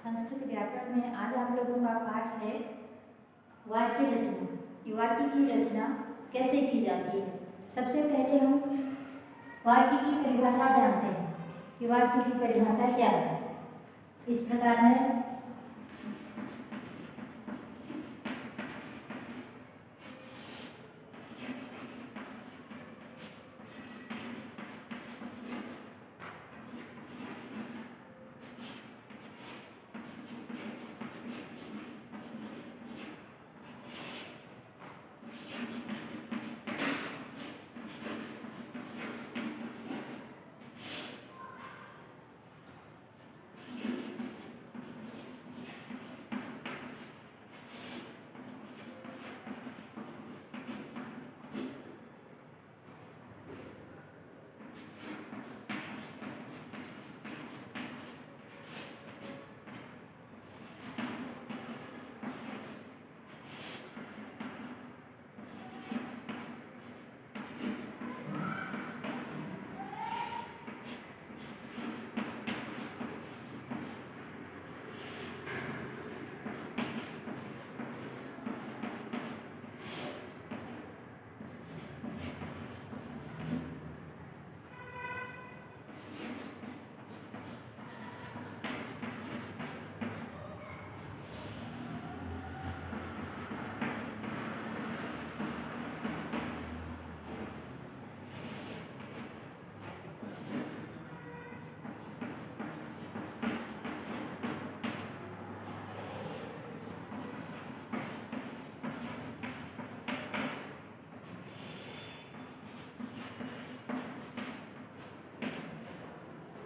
संस्कृत व्याकरण में आज आप लोगों का पाठ है वाक्य रचना। कि वाक्य की रचना कैसे की जाती है। सबसे पहले हम वाक्य की परिभाषा जानते हैं कि वाक्य की परिभाषा क्या है। इस प्रकार है,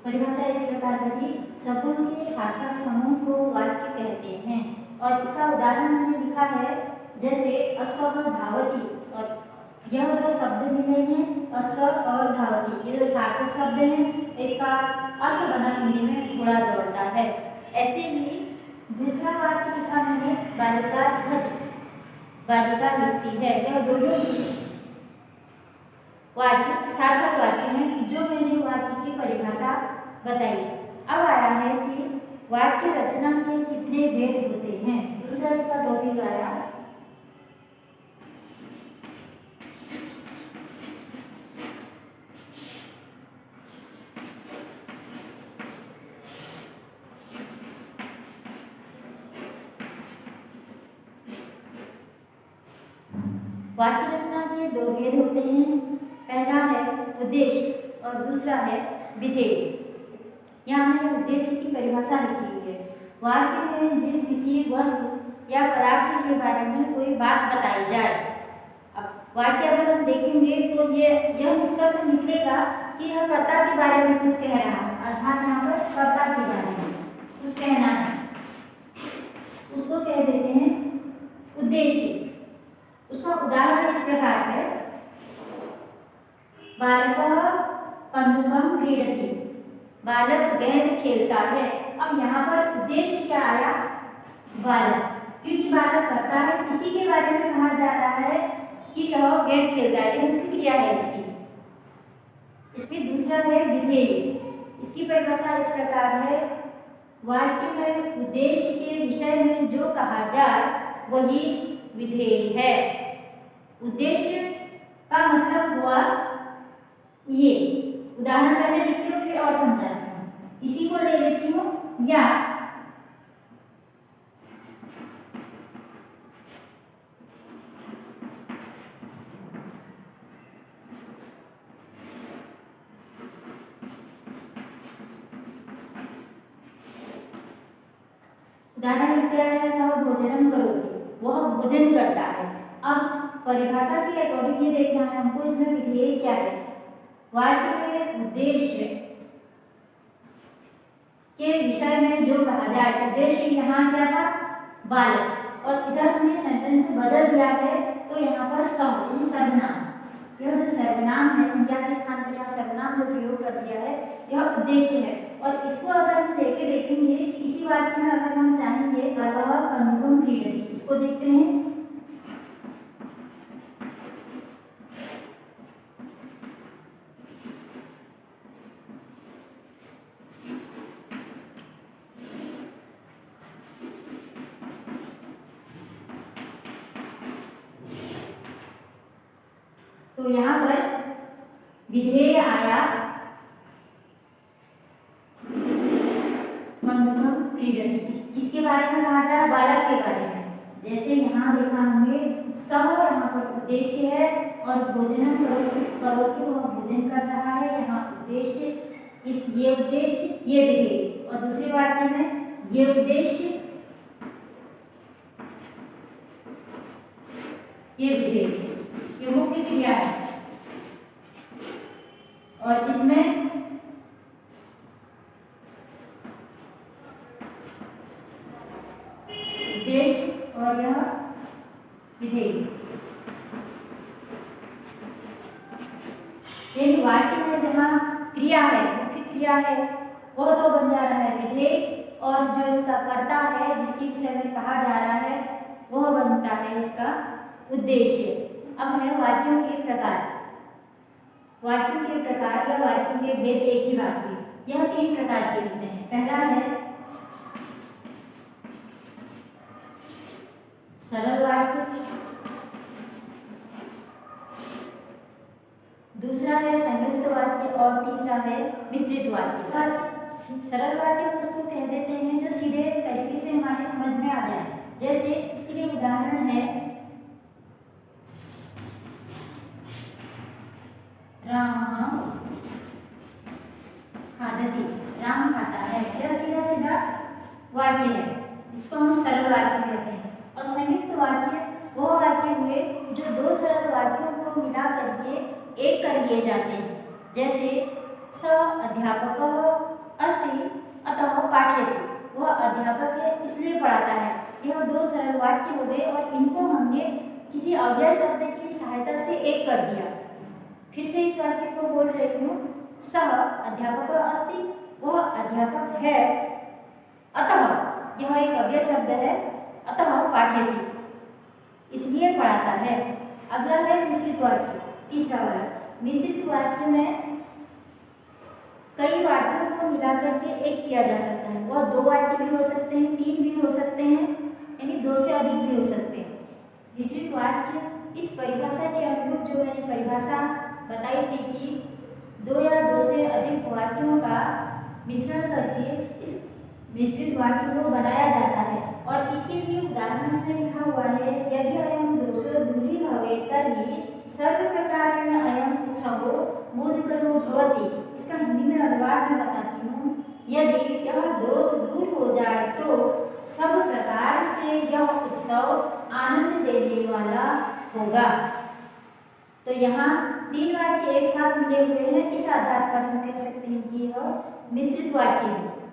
परिभाषा इस प्रकार बनी। शब्दों के सार्थक समूह को वाक्य कहते हैं। और इसका उदाहरण मैंने लिखा है, जैसे अश्व धावती, और यह दो शब्द मिले हैं अश्व और धावती, ये दो सार्थक शब्द हैं। इसका अर्थ बना हिंदी में घोड़ा दौड़ता है। ऐसे ही दूसरा वाक्य लिखा मैंने, बालिका लिखती, बालिका लिखती है। यह दोनों वाक्य सार्थक वाक्य हैं जो मैंने वाक्य की परिभाषा बताई। अब आया है कि वाक्य रचना के कितने भेद होते हैं। दूसरा इसका टॉपिक आया वाक्य रचना के दो भेद होते हैं। पहला है उद्देश्य और दूसरा है विधेय। यहाँ मैंने उद्देश्य की परिभाषा लिखी हुई है। वाक्य में जिस किसी वस्तु या पदार्थ के बारे में कोई बात बताई जाए। अब वाक्य अगर हम देखेंगे तो यह निष्कर्ष निकलेगा कि यह कर्ता के बारे में कुछ कह रहा है, अर्थात यहाँ पर कर्ता के बारे में कुछ कहना है, उसको कह देते हैं उद्देश्य। उसका उदाहरण इस प्रकार है, बालकः कन्दुकं क्रीडति, बालक गेंद खेलता है। अब यहाँ पर उद्देश्य क्या आया, बालक, क्योंकि बालक करता है, इसी के बारे में कहा जा रहा है कि यह गेंद खेलता है, ये मुख्य क्रिया है इसकी। इसमें दूसरा है विधेय। इसकी परिभाषा इस प्रकार है, वाक्य में उद्देश्य के विषय में जो कहा जाए वही विधेय है। उद्देश्य का मतलब हुआ ये, उदाहरण पहले लिखती हूँ फिर और समझाती हूँ। इसी को ले लेती हूँ, या उदाहरण लिखते हैं, सह भोजनम करोति, वह भोजन करता है। अब परिभाषा के अकॉर्डिंग ये देखना है हमको, इसमें विधेय क्या है। वाक्य में उद्देश्य के विषय में जो कहा जाए, उद्देश्य यहाँ क्या था, बालक, और इधर हमने सेंटेंस बदल दिया है तो यहाँ पर सर्वनाम, यह जो सर्वनाम है, संज्ञा के स्थान पर यहाँ सर्वनाम जो प्रयोग कर दिया है, यह उद्देश्य है। और इसको अगर हम लेके देखेंगे, इसी वाक्य में अगर हम चाहेंगे, बालकः कन्दुकं क्रीडति, इसको देखते हैं, तो यहाँ पर विधेय आया कन्दुकं क्रीडति। किसके बारे में कहा जा रहा है? बालक के बारे में। जैसे यहाँ देखा हमने सह यहाँ पर उद्देश्य है और भोजनम करोति वह भोजन कर रहा है, यहाँ उद्देश्य ये उद्देश्य ये विधेय। और दूसरे वाक्य में ये उद्देश्य ये विधेय, ये मुख्य क्रिया है। और इसमें उद्देश्य और यह विधेय। एक वाक्य में जहाँ क्रिया है, मुख्य क्रिया है, वह तो बन जा रहा है विधेय, और जो इसका कर्ता है जिसके विषय में कहा जा रहा है वह बनता है इसका उद्देश्य। अब है वाक्यों के प्रकार। वाक्यों के प्रकार या वाक्यों के भेद एक ही वाक्य, यह 3 प्रकार के होते हैं। पहला है सरल वाक्य, दूसरा है संयुक्त वाक्य और तीसरा है मिश्रित वाक्य। सरल वाक्य हम उसको कह देते हैं जो सीधे तरीके से हमारे समझ में आ जाए। जैसे इसके लिए उदाहरण है राम खादति, राम खाता है। यह सीधा सीधा वाक्य है, इसको हम सरल वाक्य कहते हैं। और संयुक्त वाक्य वह वाक्य हुए जो 2 सरल वाक्यों को मिला करके एक कर लिए जाते हैं। जैसे स अध्यापक अस्ति अतः पाठयति, वह अध्यापक है इसलिए पढ़ाता है। यह 2 सरल वाक्य हो गए और इनको हमने किसी अव्यय शब्द की सहायता से एक कर दिया। फिर से इस वाक्य को बोल रही हूँ, सह अध्यापक अस्ति, वह अध्यापक है, अतः यह एक अव्यय शब्द है, अतः पाठयति इसलिए पढ़ाता है। अगला है मिश्रित वाक्य, तीसरा वाला। मिश्रित वाक्य में कई वाक्यों को मिलाकर के एक किया जा सकता है। वह 2 वाक्य भी हो सकते हैं, 3 भी हो सकते हैं, यानी 2 से अधिक भी हो सकते हैं। मिश्रित वाक्य इस परिभाषा के अनुरूप जो मैंने परिभाषा बताई थी कि 2 या 2 से अधिक वाक्यों का मिश्रण करके इस मिश्रित वाक्य को बनाया जाता है। और इसके लिए उदाहरण इसमें लिखा हुआ है, यदि अयं दोषो दूरी भवेत् तर्हि सर्व प्रकारेण अयं उत्सवो मोदकरो भवति। इसका हिंदी में अनुवाद में बताती हूँ, यदि यह दोष दूर हो जाए तो सब प्रकार से यह उत्सव आनंद देने वाला होगा। तो यहाँ 3 वाक्य एक साथ मिले हुए हैं, इस आधार पर हम कह सकते हैं कि यह मिश्रित वाक्य है।